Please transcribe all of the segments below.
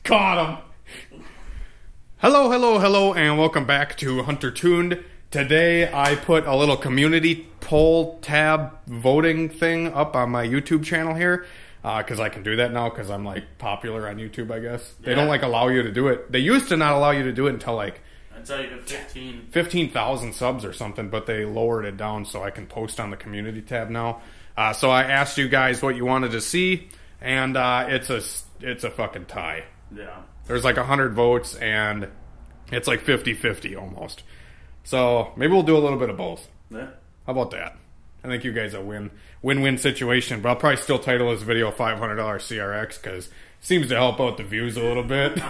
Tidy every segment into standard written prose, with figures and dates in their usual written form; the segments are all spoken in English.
Caught him. Hello, and welcome back to Hunter Tuned. Today I put a little community poll tab voting thing up on my YouTube channel here. Because I can do that now because I'm like popular on YouTube, I guess. They don't like allow you to do it. They used to not allow you to do it until like... Until you get 15,000 subs or something, but they lowered it down so I can post on the community tab now. So I asked you guys what you wanted to see, and it's a fucking tie. Yeah. There's like 100 votes, and it's like 50-50 almost. So maybe we'll do a little bit of both. Yeah. How about that? I think you guys a win-win situation, but I'll probably still title this video $500 CRX because it seems to help out the views a little bit.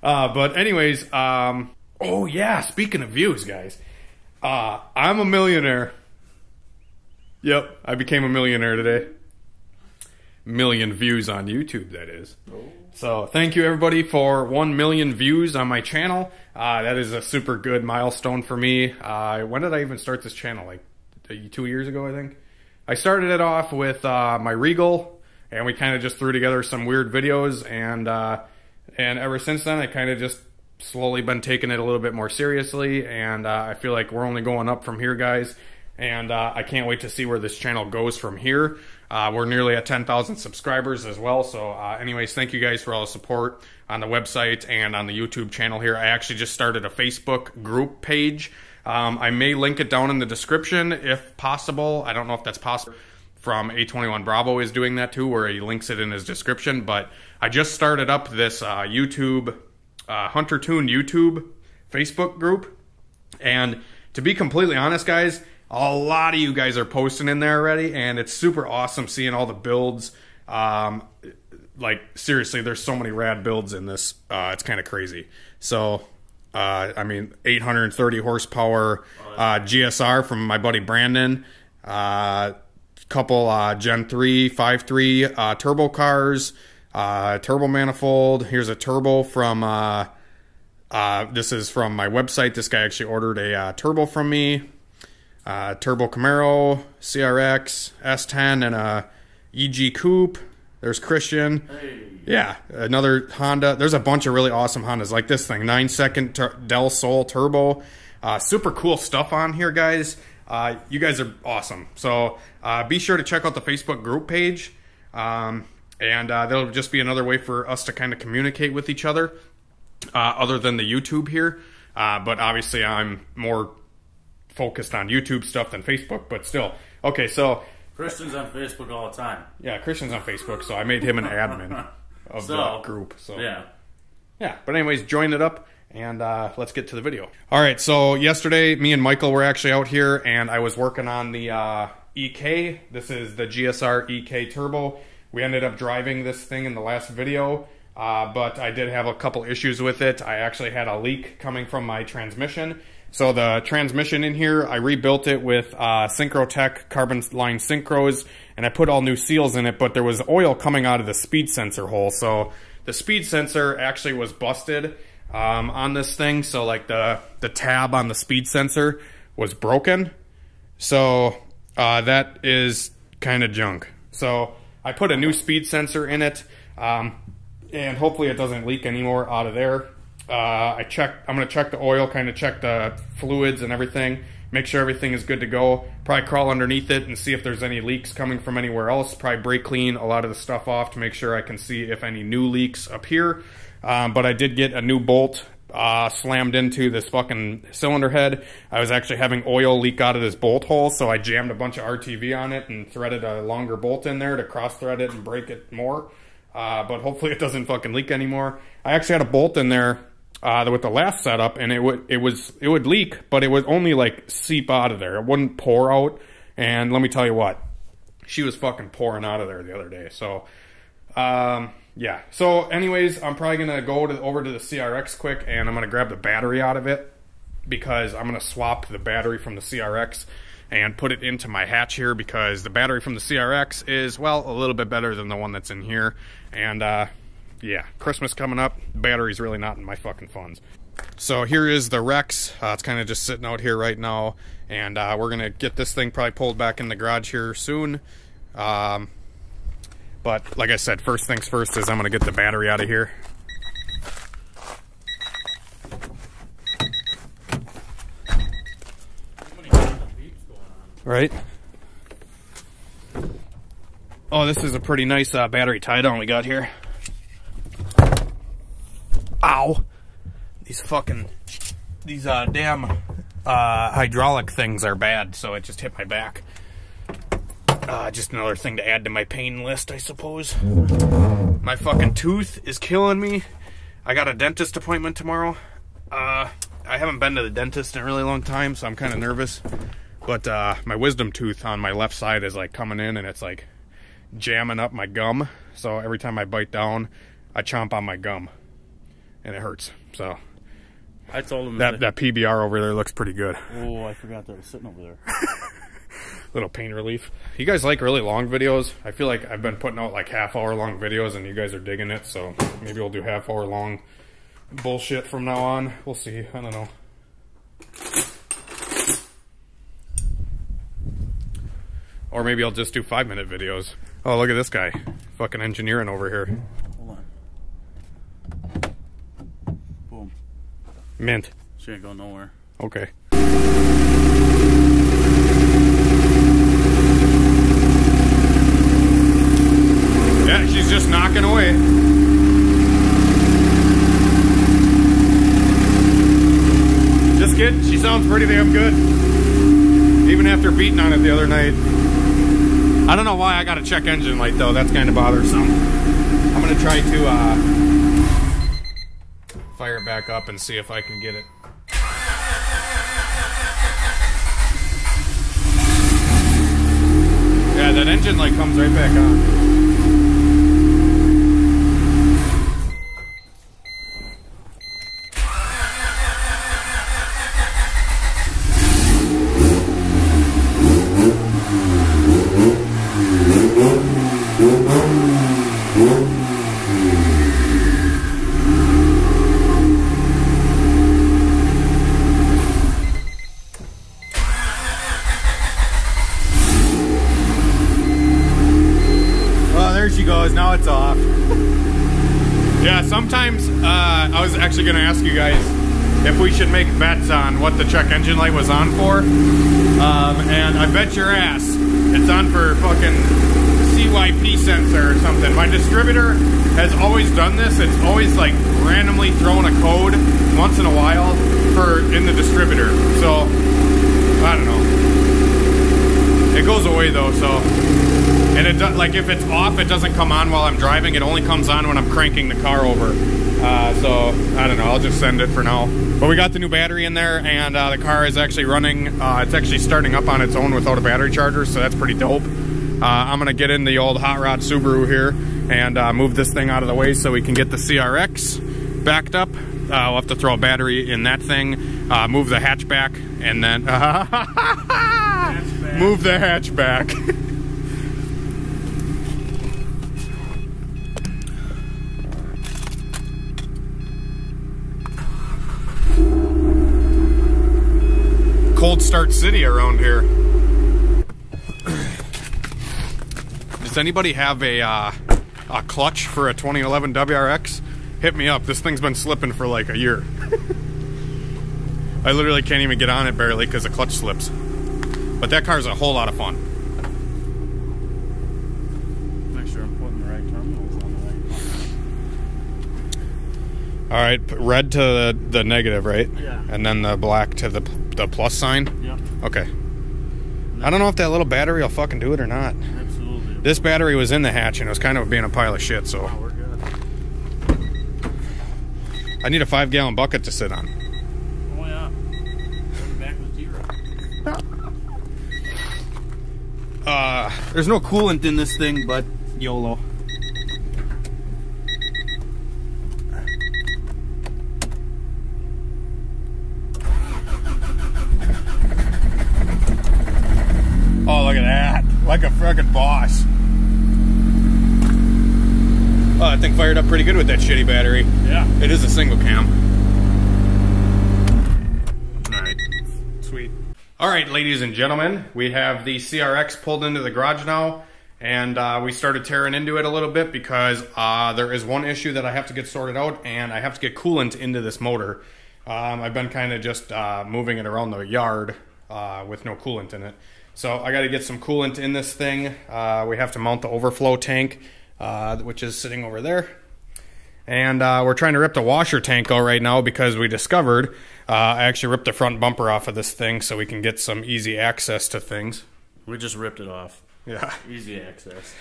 But anyways, oh yeah, speaking of views, guys, I'm a millionaire. Yep, I became a millionaire today. Million views on YouTube, that is. Oh. So thank you everybody for 1 million views on my channel. That is a super good milestone for me. When did I even start this channel? Like 2 years ago, I think. I started it off with my Regal, and we kind of just threw together some weird videos, and ever since then I kind of just slowly been taking it a little bit more seriously, and I feel like we're only going up from here, guys, and I can't wait to see where this channel goes from here. We're nearly at 10,000 subscribers as well, so anyways, thank you guys for all the support on the website and on the YouTube channel here. I actually just started a Facebook group page. I may link it down in the description if possible. I don't know if that's possible. From A21 Bravo is doing that too, where he links it in his description, but I just started up this YouTube, Hunter Tuned YouTube Facebook group, and to be completely honest, guys, a lot of you guys are posting in there already, and it's super awesome seeing all the builds. Like, seriously, there's so many rad builds in this. It's kind of crazy. So, I mean, 830 horsepower GSR from my buddy Brandon. Couple Gen 3, 5.3 turbo cars. Turbo manifold. Here's a turbo from... this is from my website. This guy actually ordered a turbo from me. Turbo Camaro, CRX, S10, and a EG Coupe. There's Christian. Hey. Yeah, another Honda. There's a bunch of really awesome Hondas, like this thing, 9-second Del Sol Turbo. Super cool stuff on here, guys. You guys are awesome. So be sure to check out the Facebook group page. And that'll just be another way for us to kind of communicate with each other, other than the YouTube here. But obviously I'm more focused on YouTube stuff than Facebook, but still. Okay, so... Christian's on Facebook all the time. Yeah, Christian's on Facebook, so I made him an admin of the group. So yeah. But anyways, join it up, and let's get to the video. All right, so yesterday, me and Michael were actually out here, and I was working on the EK. This is the GSR EK Turbo. We ended up driving this thing in the last video, but I did have a couple issues with it. I actually had a leak coming from my transmission. So the transmission in here, I rebuilt it with Synchrotech carbon line synchros, and I put all new seals in it, but there was oil coming out of the speed sensor hole. So the speed sensor actually was busted on this thing. So like the tab on the speed sensor was broken. So that is kind of junk. So I put a new speed sensor in it, and hopefully it doesn't leak anymore out of there. I'm going to check the oil, kind of check the fluids and everything, make sure everything is good to go. Probably crawl underneath it and see if there's any leaks coming from anywhere else. Probably brake clean a lot of the stuff off to make sure I can see if any new leaks appear. But I did get a new bolt slammed into this fucking cylinder head. I was actually having oil leak out of this bolt hole, so I jammed a bunch of RTV on it and threaded a longer bolt in there to cross thread it and break it more. But hopefully it doesn't fucking leak anymore. I actually had a bolt in there with the last setup, and it would leak, but it would only like seep out of there. It wouldn't pour out. And let me tell you what, she was fucking pouring out of there the other day. So yeah. So anyways, I'm probably gonna go over to the CRX quick, and I'm gonna grab the battery out of it, because I'm gonna swap the battery from the CRX and put it into my hatch here, because the battery from the CRX is, well, a little bit better than the one that's in here. And yeah, Christmas coming up, battery's really not in my fucking funds. So here is the Rex. It's kind of just sitting out here right now, and we're gonna get this thing probably pulled back in the garage here soon. But like I said, first things first is I'm gonna get the battery out of here. Right? Oh, this is a pretty nice battery tie-down we got here. Ow! These damn hydraulic things are bad, so it just hit my back. Just another thing to add to my pain list, I suppose. My fucking tooth is killing me. I got a dentist appointment tomorrow. I haven't been to the dentist in a really long time, so I'm kind of nervous. But my wisdom tooth on my left side is like coming in and it's like jamming up my gum. So every time I bite down, I chomp on my gum. And it hurts. So I told him that PBR over there looks pretty good. Oh, I forgot that was sitting over there. Little pain relief. You guys like really long videos? I feel like I've been putting out like half-hour long videos and you guys are digging it, so maybe we'll do half-hour long bullshit from now on. We'll see. I don't know. Or maybe I'll just do 5-minute videos. Oh, look at this guy. Fucking engineering over here. Hold on. Boom. Mint. She ain't going nowhere. Okay. Yeah, she's just knocking away. Just kidding. She sounds pretty damn good. Even after beating on it the other night. I don't know why I got a check engine light though. That's kind of bothersome. I'm gonna try to fire it back up and see if I can get it. Yeah, that engine light comes right back on. Now it's off. Yeah, sometimes I was actually going to ask you guys if we should make bets on what the check engine light was on for. And I bet your ass it's on for fucking CYP sensor or something. My distributor has always done this. It's always like randomly thrown a code once in a while in the distributor. So, I don't know. It goes away though, so. And it does, like if it's off, it doesn't come on while I'm driving. It only comes on when I'm cranking the car over. So I don't know. I'll just send it for now. But we got the new battery in there, and the car is actually running. It's actually starting up on its own without a battery charger, so that's pretty dope. I'm gonna get in the old hot rod Subaru here and move this thing out of the way so we can get the CRX backed up. We'll have to throw a battery in that thing, move the hatchback, and then move the hatchback. Cold start city around here. Does anybody have a clutch for a 2011 WRX? Hit me up. This thing's been slipping for like a year. I literally can't even get on it barely because the clutch slips. But that car's a whole lot of fun. Make sure I'm putting the right terminals on the right. All right, red to the negative, right? Yeah. And then the black to the plus sign? Yep. Okay. I don't know if that little battery will fucking do it or not. Absolutely. This battery was in the hatch and it was kind of being a pile of shit, so. Oh, we're good. I need a 5-gallon bucket to sit on. Oh yeah. Going back with zero. There's no coolant in this thing, but YOLO. Oh, look at that. Like a frickin' boss. Oh, that thing fired up pretty good with that shitty battery. Yeah. It is a single cam. Alright. Sweet. Alright, ladies and gentlemen. We have the CRX pulled into the garage now. And we started tearing into it a little bit because there is one issue that I have to get sorted out, and I have to get coolant into this motor. I've been kind of just moving it around the yard with no coolant in it. So I got to get some coolant in this thing. We have to mount the overflow tank, which is sitting over there. And we're trying to rip the washer tank out right now because we discovered I actually ripped the front bumper off of this thing so we can get some easy access to things. We just ripped it off. Yeah. Easy access.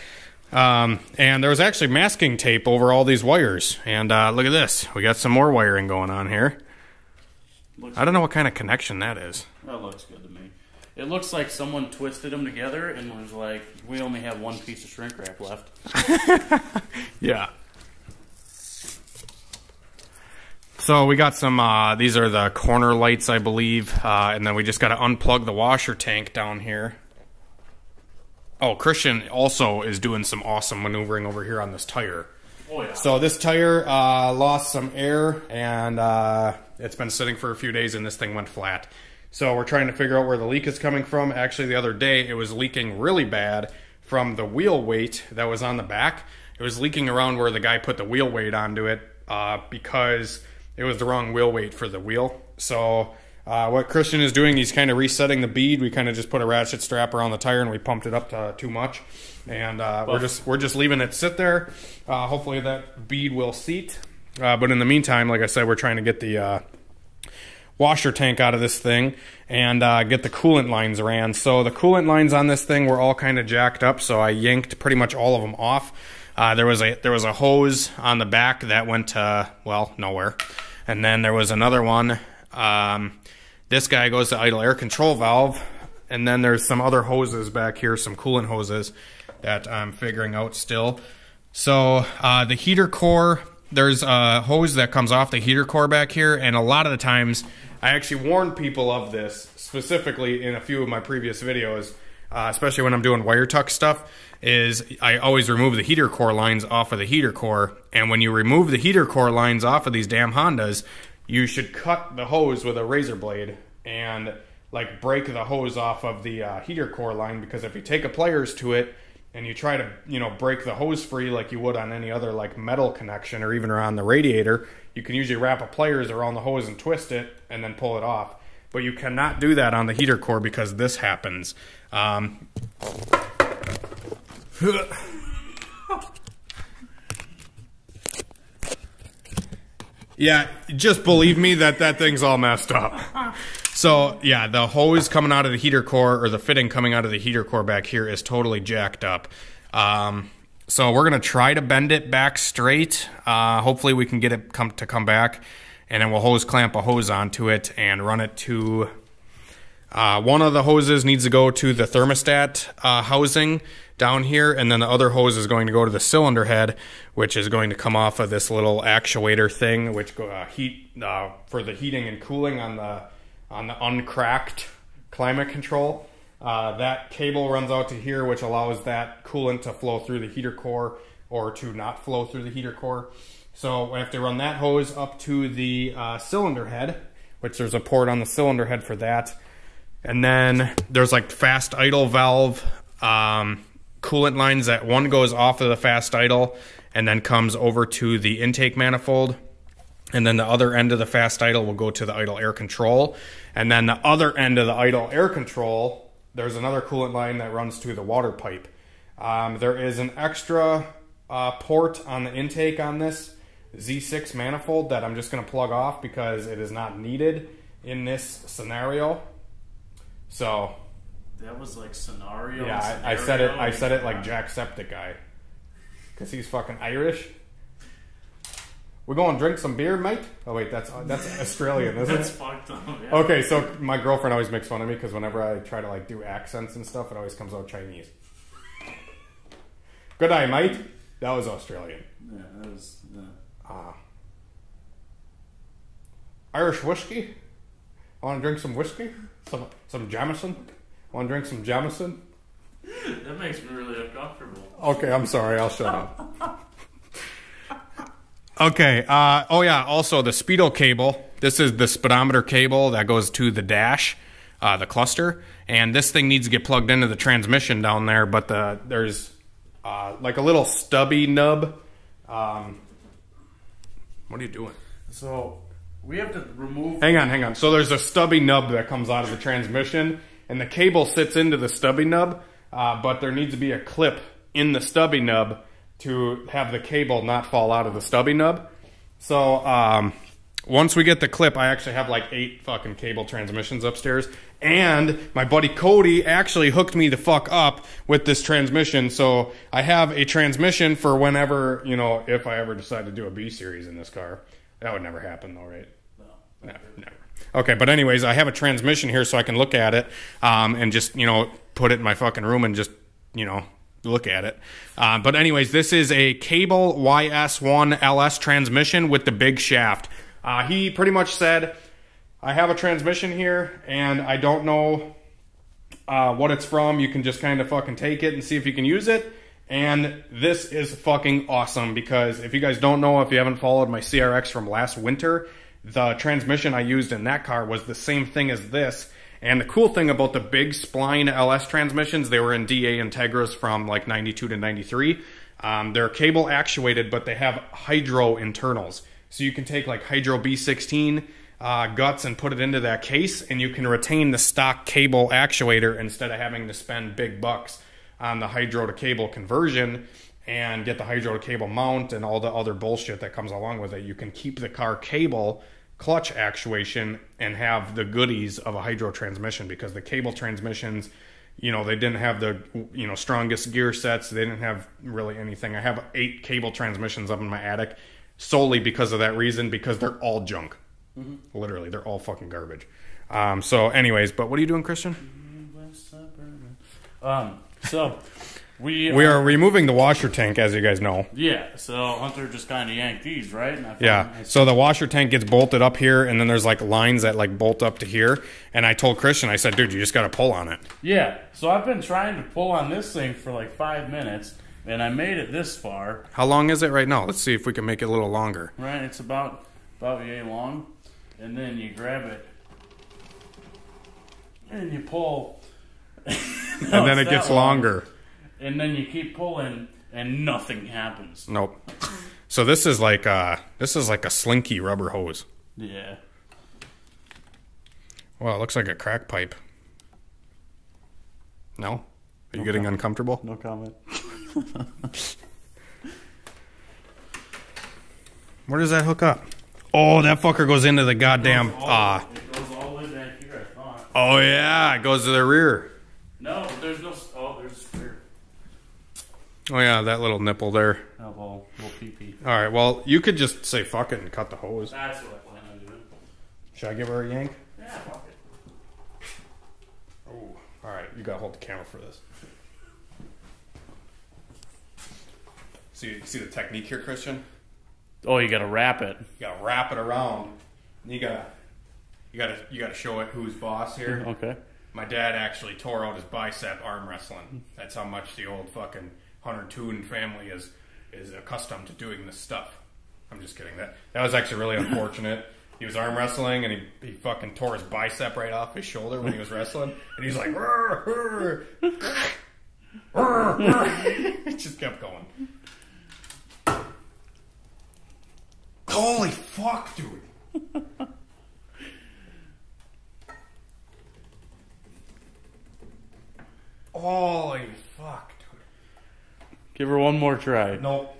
And there was actually masking tape over all these wires. And look at this. We got some more wiring going on here. I don't know what kind of connection that is. That looks good to me. It looks like someone twisted them together and was like, we only have one piece of shrink wrap left. Yeah. So we got some, these are the corner lights, I believe. And then we just got to unplug the washer tank down here. Oh, Christian also is doing some awesome maneuvering over here on this tire. Oh, yeah. So this tire lost some air, and it's been sitting for a few days, and this thing went flat. So we're trying to figure out where the leak is coming from. Actually, the other day, it was leaking really bad from the wheel weight that was on the back. It was leaking around where the guy put the wheel weight onto it because it was the wrong wheel weight for the wheel. So what Christian is doing, he's kind of resetting the bead. We kind of just put a ratchet strap around the tire and we pumped it up to too much. And we're just leaving it sit there. Hopefully that bead will seat. But in the meantime, like I said, we're trying to get the washer tank out of this thing and get the coolant lines ran. So the coolant lines on this thing were all kind of jacked up, so I yanked pretty much all of them off. There was a hose on the back that went to, well, nowhere. And then there was another one. This guy goes to idle air control valve, and then there's some other hoses back here, some coolant hoses that I'm figuring out still. So the heater core, there's a hose that comes off the heater core back here, and a lot of the times, I actually warned people of this, specifically in a few of my previous videos, especially when I'm doing wire tuck stuff, is I always remove the heater core lines off of the heater core, and when you remove the heater core lines off of these damn Hondas, you should cut the hose with a razor blade and like break the hose off of the heater core line, because if you take a pliers to it and you try to, you know, break the hose free like you would on any other like metal connection or even around the radiator, you can usually wrap a pliers around the hose and twist it and then pull it off. But you cannot do that on the heater core because this happens. Yeah, just believe me that thing's all messed up. So, yeah, the hose coming out of the heater core, or the fitting coming out of the heater core back here is totally jacked up. So we're going to try to bend it back straight. Hopefully we can get it to come back. And then we'll hose clamp a hose onto it and run it to... one of the hoses needs to go to the thermostat housing down here, and then the other hose is going to go to the cylinder head, which is going to come off of this little actuator thing, which heat for the heating and cooling on the uncracked climate control. That cable runs out to here, which allows that coolant to flow through the heater core or to not flow through the heater core. So we have to run that hose up to the cylinder head, which there's a port on the cylinder head for that. And then there's like fast idle valve coolant lines that one goes off of the fast idle and then comes over to the intake manifold. And then the other end of the fast idle will go to the idle air control. And then the other end of the idle air control, there's another coolant line that runs to the water pipe. There is an extra port on the intake on this Z6 manifold that I'm just going to plug off because it is not needed in this scenario. So that was like scenario. Yeah, I said it like Jacksepticeye, because he's fucking Irish. We going to drink some beer, mate? Oh wait, that's Australian, isn't That's it? fucked up. Yeah. Okay, so my girlfriend always makes fun of me because whenever I try to like do accents and stuff, it always comes out Chinese. Good day, mate. That was Australian. Yeah, that was. Irish whiskey. I want to drink some whiskey. Some Jameson. Want to drink some Jameson? That makes me really uncomfortable. Okay, I'm sorry. I'll shut up. Okay. Oh yeah. Also, the speedo cable. This is the speedometer cable that goes to the dash, the cluster, and this thing needs to get plugged into the transmission down there. But there's like a little stubby nub. What are you doing? So we have to remove... Hang on. So there's a stubby nub that comes out of the transmission, and the cable sits into the stubby nub, but there needs to be a clip in the stubby nub to have the cable not fall out of the stubby nub. So once we get the clip, I actually have like 8 fucking cable transmissions upstairs. And my buddy Cody actually hooked me the fuck up with this transmission. So I have a transmission for whenever, you know, if I ever decide to do a B series in this car. That would never happen though, right? No, never. Okay, but anyways, I have a transmission here so I can look at it and just, you know, put it in my fucking room and just, you know, look at it. But anyways, this is a cable YS1 LS transmission with the big shaft. He pretty much said, I have a transmission here, and I don't know what it's from. You can just kind of fucking take it and see if you can use it. And this is fucking awesome, because if you guys don't know, if you haven't followed my CRX from last winter, the transmission I used in that car was the same thing as this. And the cool thing about the big spline LS transmissions, they were in DA Integras from like 92 to 93. They're cable actuated, but they have hydro internals. So you can take like hydro B16 guts and put it into that case, and you can retain the stock cable actuator instead of having to spend big bucks on the hydro to cable conversion and get the hydro to cable mount and all the other bullshit that comes along with it. You can keep the car cable clutch actuation and have the goodies of a hydro transmission, because the cable transmissions, you know, they didn't have the, you know, strongest gear sets. They didn't have really anything. I have 8 cable transmissions up in my attic solely because of that reason, because they're all junk. Mm-hmm. Literally, they're all fucking garbage. So anyways, but what are you doing, Christian? So we are removing the washer tank, as you guys know. Yeah, so Hunter just kind of yanked these, right? Yeah, so the washer tank gets bolted up here, and then there's like lines that like bolt up to here. And I told Christian, I said, dude, you just got to pull on it. Yeah, so I've been trying to pull on this thing for like 5 minutes, and I made it this far. How long is it right now? Let's see if we can make it a little longer. Right, it's about yay long. And then you grab it, and you pull. And then it gets longer. And then you keep pulling, and nothing happens. Nope. So this is like a slinky rubber hose. Yeah. Well, it looks like a crack pipe. No? Are you getting uncomfortable? No comment. Where does that hook up? Oh, that fucker goes into the goddamn... It goes all the way back here, I thought. Oh, yeah. It goes to the rear. No, there's no... Oh, there's a spare. Oh, yeah, that little nipple there. Oh, little pee-pee. All right, well, you could just say fuck it and cut the hose. That's what I plan on doing. Should I give her a yank? Yeah, fuck it. Oh, all right. You got to hold the camera for this. See the technique here, Christian? Oh, you gotta wrap it. You gotta wrap it around. You gotta show it who's boss here. Okay. My dad actually tore out his bicep arm wrestling. That's how much the old fucking Hunter Toon family is accustomed to doing this stuff. I'm just kidding. That was actually really unfortunate. He was arm wrestling and he fucking tore his bicep right off his shoulder when he was wrestling, and he's like, rrr, rrr, rrr, rrr. It just kept going. Holy fuck, dude. Holy fuck, dude. Give her one more try. Nope.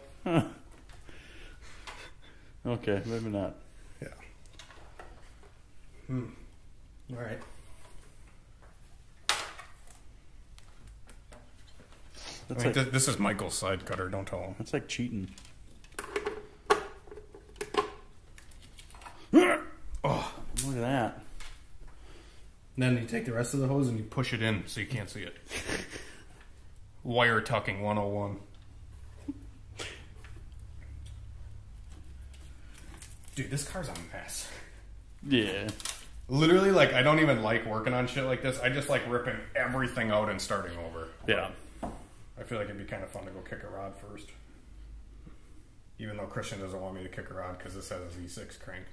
Okay, maybe not. Yeah. All right. This is Michael's side cutter, don't tell him. That's like cheating. Oh, look at that. And then you take the rest of the hose and you push it in so you can't see it. Wire tucking 101. Dude, this car's a mess. Yeah. Literally, like, I don't even like working on shit like this. I just like ripping everything out and starting over. Yeah. I feel like it'd be kind of fun to go kick a rod first. Even though Christian doesn't want me to kick a rod because this has a V6 crank.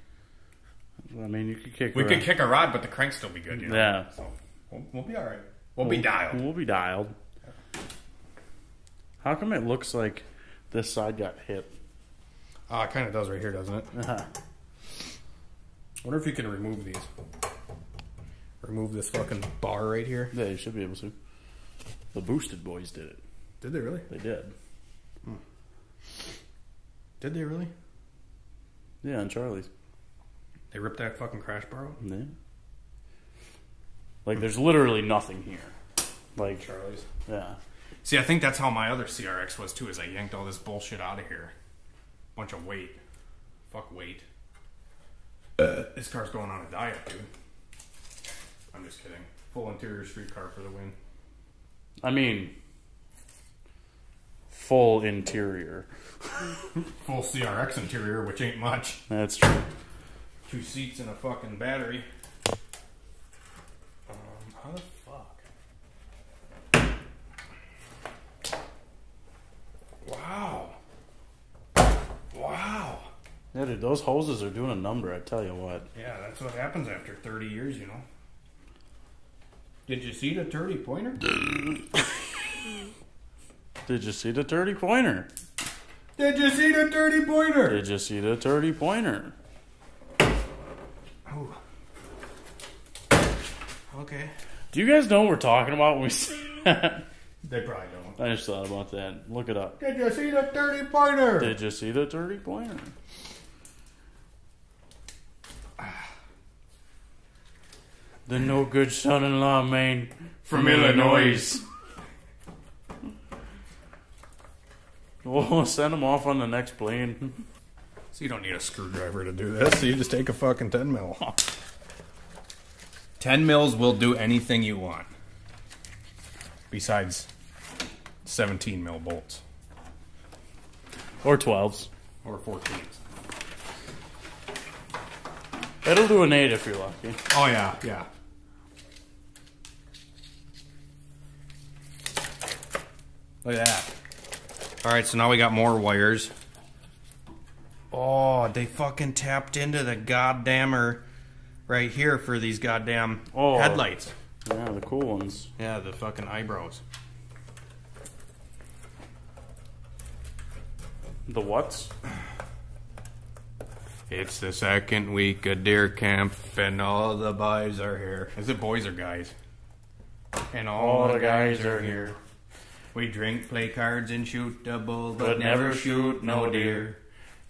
I mean, you could kick We could kick a rod, but the crank still be good, you know? Yeah. So, we'll be alright. We'll be dialed. We'll be dialed. How come it looks like this side got hit? It kind of does right here, doesn't it? Uh-huh. Wonder if you can remove these. Remove this fucking bar right here. Yeah, you should be able to. The Boosted Boys did it. Did they really? They did. Did they really? Yeah, on Charlie's. They ripped that fucking crash bar out? Yeah. Like, there's literally nothing here. Like Charlie's. Yeah. See, I think that's how my other CRX was too. Is I yanked all this bullshit out of here. Bunch of weight. Fuck weight. This car's going on a diet, dude. I'm just kidding. Full interior street car for the win. I mean, full interior. Full CRX interior, which ain't much. That's true. 2 seats and a fucking battery. How the fuck? Wow. Wow. Yeah, dude, those hoses are doing a number, I tell you what. Yeah, that's what happens after 30 years, you know. Did you see the 30-pointer? Did you see the 30-pointer? Did you see the 30-pointer? Did you see the 30-pointer? Oh. Okay. Do you guys know what we're talking about when we say that? They probably don't. I just thought about that. Look it up. Did you see the 30-pointer? Did you see the 30-pointer? The no good son-in-law man from Illinois. We'll send him off on the next plane. So you don't need a screwdriver to do this. So you just take a fucking 10 mil. 10 mils will do anything you want. Besides 17 mil bolts. Or 12s. Or 14s. It'll do an 8 if you're lucky. Oh yeah, yeah. Look at that. Alright, so now we got more wires. Oh, they fucking tapped into the goddamner right here for these goddamn headlights. Yeah, the cool ones. Yeah, the fucking eyebrows. The what's? It's the second week of deer camp and all the boys are here. Is it boys or guys? And all the guys are here. We drink, play cards, and shoot the bull, but never shoot no deer.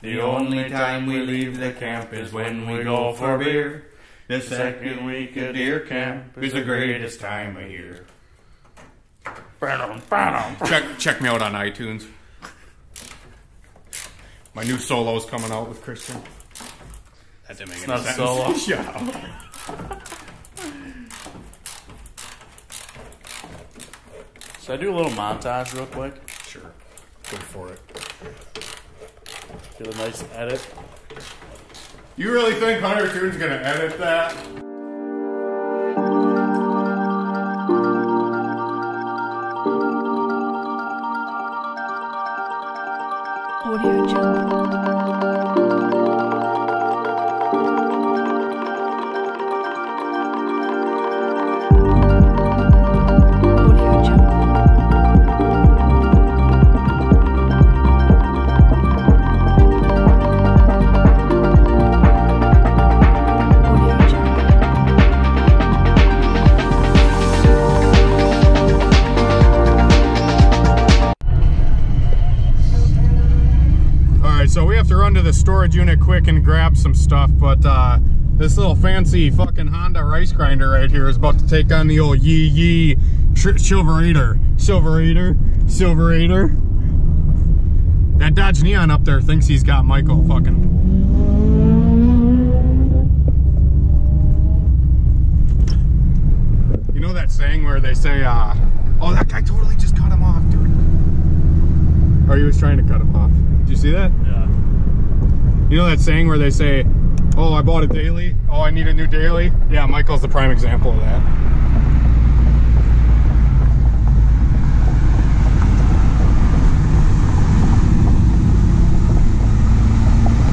The only time we leave the camp is when we go for beer. The second week of deer camp is the greatest time of year. Check me out on iTunes. My new solo's coming out with Christian. That didn't make any sense. Solo. Shut up. Should I do a little montage real quick? Sure. Go for it. Get a nice edit. You really think Hunter Toon's gonna edit that? Audio Jungle. So we have to run to the storage unit quick and grab some stuff, but this little fancy fucking Honda rice grinder right here is about to take on the old Yee Silverator. That Dodge Neon up there thinks he's got Michael fucking. You know that saying where they say, oh, that guy totally just cut him off, dude. Or he was trying to cut him off. Did you see that? Yeah. You know that saying where they say, oh, I bought a daily. Oh, I need a new daily. Yeah, Michael's the prime example of that.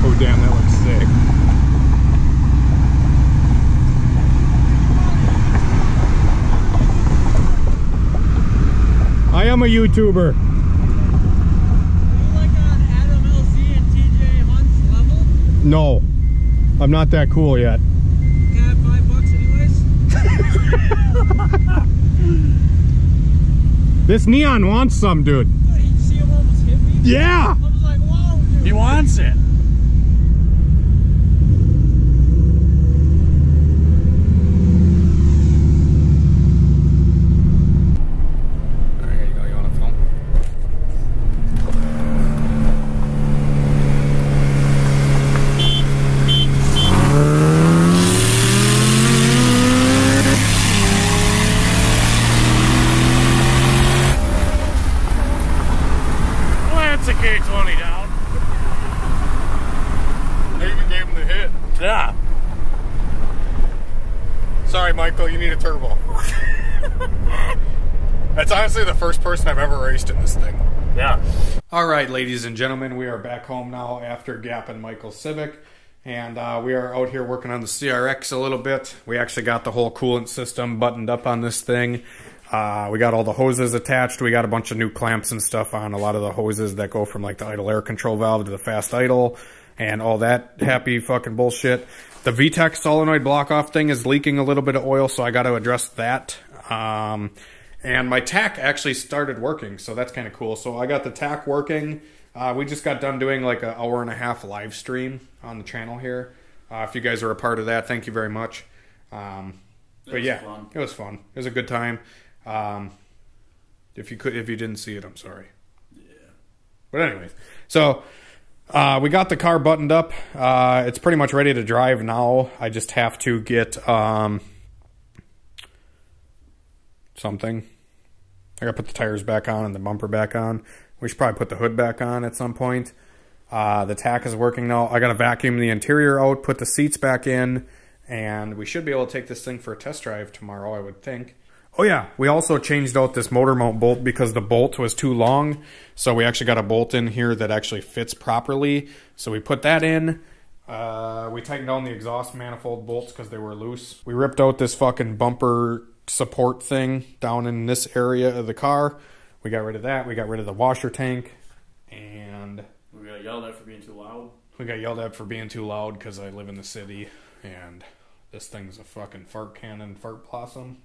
Oh, damn, that looks sick. I am a YouTuber. No, I'm not that cool yet. Got $5 anyways? This neon wants some, dude. Dude, you see him almost hit me? Yeah! I was like, whoa, dude. He wants it. K20 down. I even gave him the hit. Yeah. Sorry, Michael, you need a turbo. That's honestly the first person I've ever raced in this thing. Yeah. All right, ladies and gentlemen, we are back home now after gapping Michael's Civic. And we are out here working on the CRX a little bit. We actually got the whole coolant system buttoned up on this thing. We got all the hoses attached. We got a bunch of new clamps and stuff on a lot of the hoses that go from like the idle air control valve to the fast idle and all that happy fucking bullshit. The VTEC solenoid block off thing is leaking a little bit of oil, so I got to address that. And my tack actually started working, so that's kind of cool. So I got the tack working. We just got done doing like an hour-and-a-half live stream on the channel here. If you guys were a part of that, thank you very much. But yeah, it was fun. It was a good time. If you didn't see it, I'm sorry. Yeah. But anyways, so we got the car buttoned up. It's pretty much ready to drive now. I just have to get something. I gotta put the tires back on and the bumper back on. We should probably put the hood back on at some point. The tack is working now. I gotta vacuum the interior out, put the seats back in, and we should be able to take this thing for a test drive tomorrow, I would think. Oh yeah, we also changed out this motor mount bolt because the bolt was too long. So we actually got a bolt in here that actually fits properly. So we put that in. We tightened down the exhaust manifold bolts because they were loose. We ripped out this fucking bumper support thing down in this area of the car. We got rid of that. We got rid of the washer tank. And we got yelled at for being too loud. We got yelled at for being too loud because I live in the city. And this thing's a fucking fart cannon, fart blossom.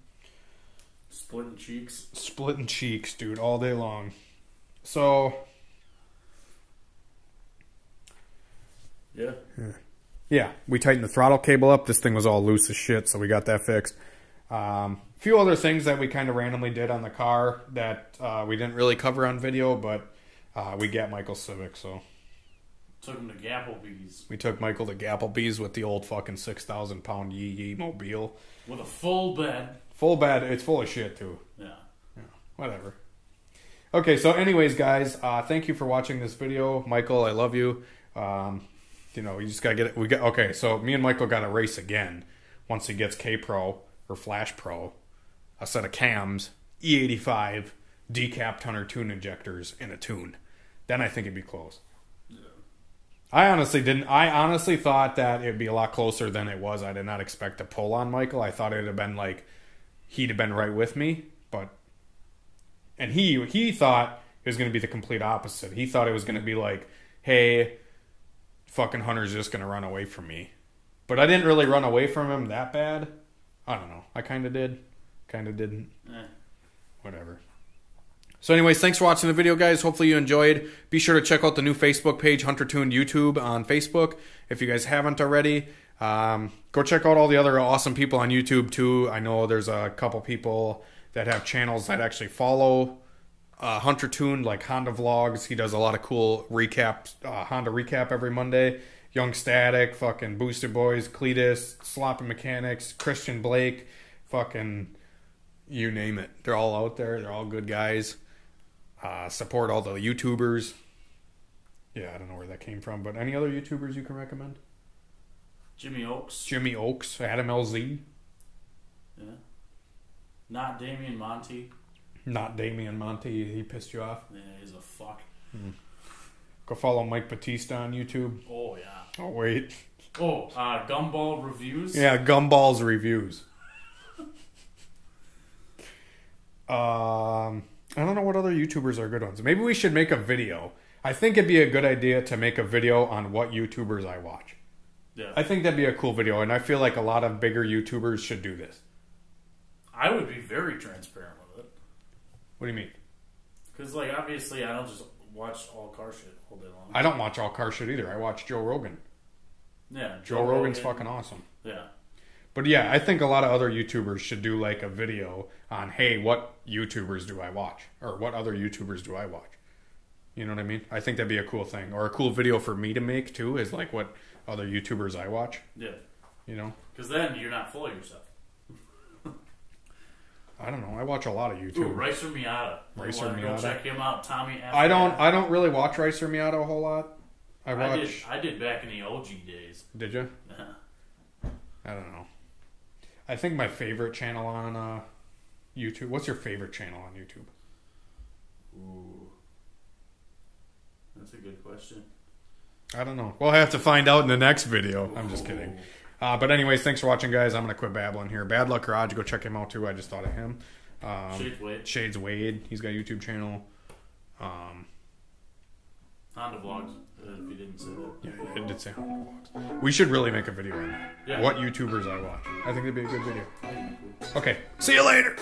Splitting cheeks. Splitting cheeks, dude, all day long. So. Yeah. Yeah, we tightened the throttle cable up. This thing was all loose as shit, so we got that fixed. A few other things that we kind of randomly did on the car that we didn't really cover on video, but we got Michael's Civic, so. Took him to Gapplebee's. We took Michael to Gapplebee's with the old fucking 6,000-pound yee-yee mobile. With a full bed. Full bed. It's full of shit, too. Yeah. Whatever. Okay, so anyways, guys, thank you for watching this video. Michael, I love you. You know, you just gotta get it. Okay, so me and Michael got to race again once he gets K-Pro or Flash Pro, a set of cams, E85, decapped Hunter tune injectors, and a tune. Then I think it'd be close. Yeah. I honestly thought that it'd be a lot closer than it was. I did not expect to pull on Michael. I thought it'd have been like he'd have been right with me, and he thought it was going to be the complete opposite. He thought it was going to be like, hey, fucking Hunter's just going to run away from me. But I didn't really run away from him that bad. I don't know. I kind of did. Kind of didn't. Whatever. So anyways, thanks for watching the video, guys. Hopefully you enjoyed. Be sure to check out the new Facebook page, Hunter Tuned YouTube on Facebook, if you guys haven't already. Go check out all the other awesome people on YouTube, too. I know there's a couple people that have channels that actually follow Hunter Tuned, like Honda Vlogs. He does a lot of cool recaps, Honda recap every Monday. Young Static, fucking Boosted Boys, Cletus, Sloppy Mechanics, Christian Blake, fucking you name it. They're all out there. They're all good guys. Support all the YouTubers. Yeah, I don't know where that came from, but any other YouTubers you can recommend? Jimmy Oaks. Jimmy Oaks, Adam LZ. Yeah. Not Damian Monty. Not Damian Monty. He pissed you off? Yeah, he's a fuck. Go follow Mike Batista on YouTube. Oh, yeah. Oh, wait. Oh, Gumball Reviews? Yeah, Gumball's Reviews. I don't know what other YouTubers are good ones. Maybe we should make a video. I think it'd be a good idea to make a video on what YouTubers I watch. Yeah. I think that'd be a cool video, and I feel like a lot of bigger YouTubers should do this. I would be very transparent with it. What do you mean? Because, like, obviously, I don't just watch all car shit all day long. I don't watch all car shit either. I watch Joe Rogan. Yeah. Joe Rogan's fucking awesome. Yeah. But yeah, I think a lot of other YouTubers should do like a video on, hey, what YouTubers do I watch? Or what other YouTubers do I watch? You know what I mean? I think that'd be a cool thing. Or a cool video for me to make, too, is like what other YouTubers I watch. Yeah. You know? Because then you're not full of yourself. I don't know. I watch a lot of YouTube. Ooh, Ricer Miata. Ricer Miata. Go check him out, Tommy. I don't really watch Ricer Miata a whole lot. I did back in the OG days. Did you? Yeah. I don't know. I think my favorite channel on YouTube. What's your favorite channel on YouTube? Ooh, that's a good question. I don't know. We'll have to find out in the next video. I'm just kidding. But anyways, thanks for watching, guys. I'm going to quit babbling here. Bad Luck Garage, go check him out, too. I just thought of him. Shades Wade. He's got a YouTube channel. Honda Vlogs, if you didn't say that. Yeah, it did say Honda Vlogs. We should really make a video on that. Yeah. What YouTubers I watch. I think it'd be a good video. Okay. See you later.